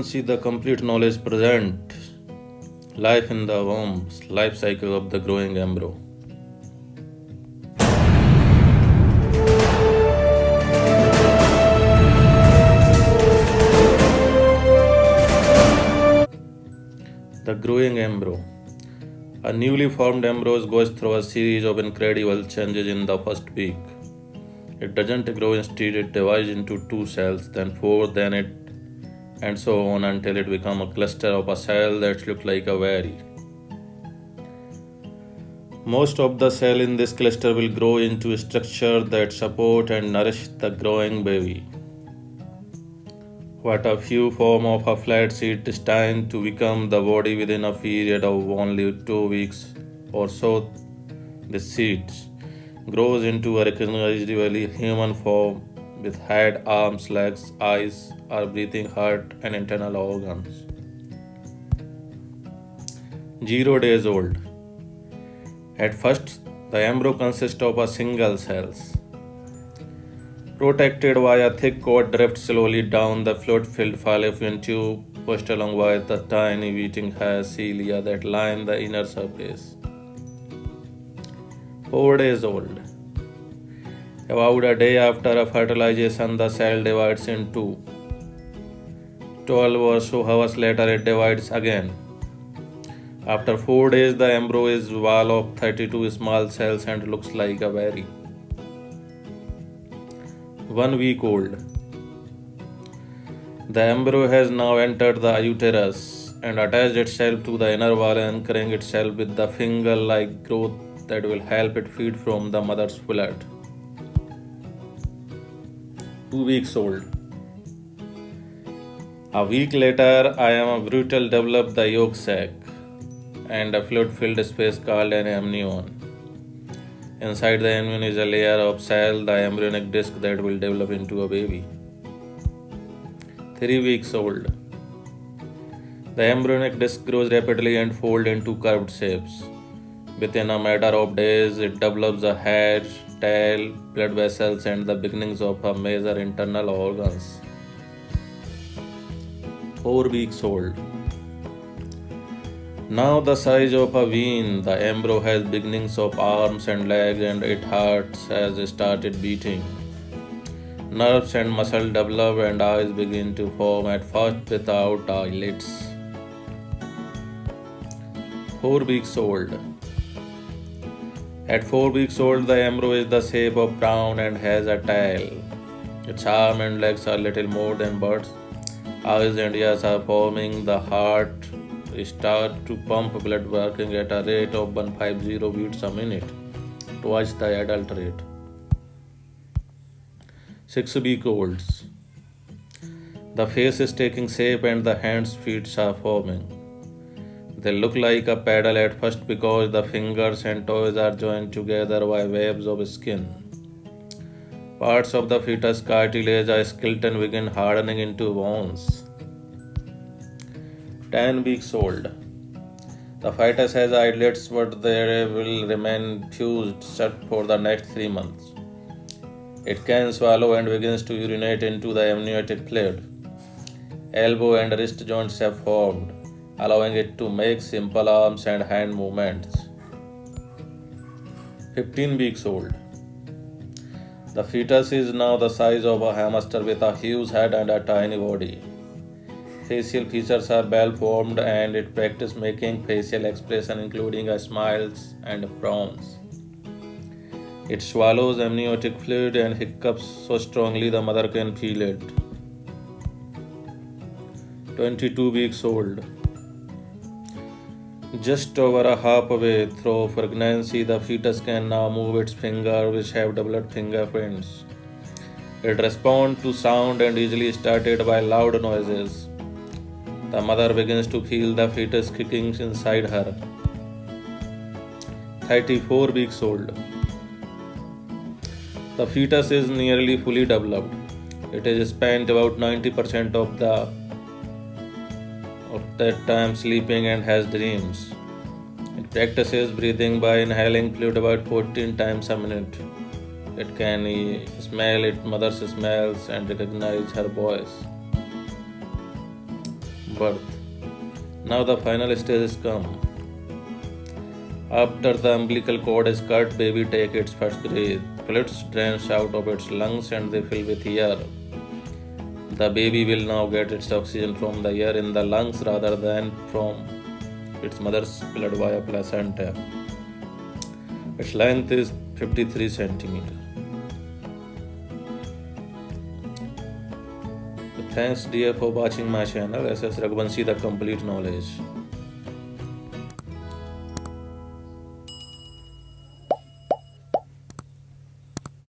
See the complete knowledge present life in the womb, life cycle of the growing embryo. The growing embryo. A newly formed embryo goes through a series of incredible changes in the first week. It doesn't grow, instead it divides into two cells, then four, then it, and so on until it becomes a cluster of a cell that looks like a berry. Most of the cell in this cluster will grow into a structure that support and nourish the growing baby. What a few form of a flat seed destined to become the body within a period of only 2 weeks or so. The seed grows into a recognizably human form with head, arms, legs, eyes, or breathing, heart, and internal organs. 0 days old. At first, the embryo consists of a single cells. Protected by a thick coat, drifts slowly down the fluid-filled fallopian tube, pushed along by the tiny beating hair cilia that line the inner surface. 4 days old. About a day after a fertilization, the cell divides in two. 12 or so hours later, it divides again. After 4 days, the embryo is wall of 32 small cells and looks like a berry. 1 week old. The embryo has now entered the uterus and attached itself to the inner wall, anchoring itself with the finger-like growth that will help it feed from the mother's blood. 2 weeks old. A week later, I am a brutal develop the yolk sac and a fluid-filled space called an amnion. Inside the amnion is a layer of cell, the embryonic disc that will develop into a baby. 3 weeks old. The embryonic disc grows rapidly and folds into curved shapes. Within a matter of days, it develops a head, tail, blood vessels, and the beginnings of a major internal organs. 4 weeks old. Now the size of a vein, the embryo has beginnings of arms and legs, and its heart has started beating. Nerves and muscle develop and eyes begin to form, at first without eyelids. 4 weeks old. At 4 weeks old, the embryo is the shape of brown and has a tail. Its arms and legs are little more than birds. Eyes and ears are forming. The heart start to pump blood, working at a rate of 150 beats a minute, twice the adult rate. 6 week olds. The face is taking shape and the hands, feet are forming. They look like a paddle at first because the fingers and toes are joined together by webs of skin. Parts of the fetus cartilage or skeleton begin hardening into bones. 10 weeks old. The fetus has eyelids, but they will remain fused shut for the next 3 months. It can swallow and begins to urinate into the amniotic fluid. Elbow and wrist joints have formed, allowing it to make simple arms and hand movements. 15 weeks old. The fetus is now the size of a hamster with a huge head and a tiny body. Facial features are well formed and it practices making facial expression including smiles and frowns. It swallows amniotic fluid and hiccups so strongly the mother can feel it. 22 weeks old. Just over a halfway through pregnancy, the fetus can now move its fingers, which have developed fingerprints. It responds to sound and easily started by loud noises. The mother begins to feel the fetus kicking inside her. 34 weeks old. The fetus is nearly fully developed. It has spent about 90% of that time sleeping and has dreams. It practices breathing by inhaling fluid about 14 times a minute. It can smell its mother's smells and recognize her voice. birth. Now the final stage is come. After the umbilical cord is cut, baby take its first breath. Fluids drains out of its lungs and they fill with air. The baby will now get its oxygen from the air in the lungs rather than from its mother's blood via placenta. Its length is 53 centimeters. So thanks dear for watching my channel SS Raghuvanshi The Complete Knowledge.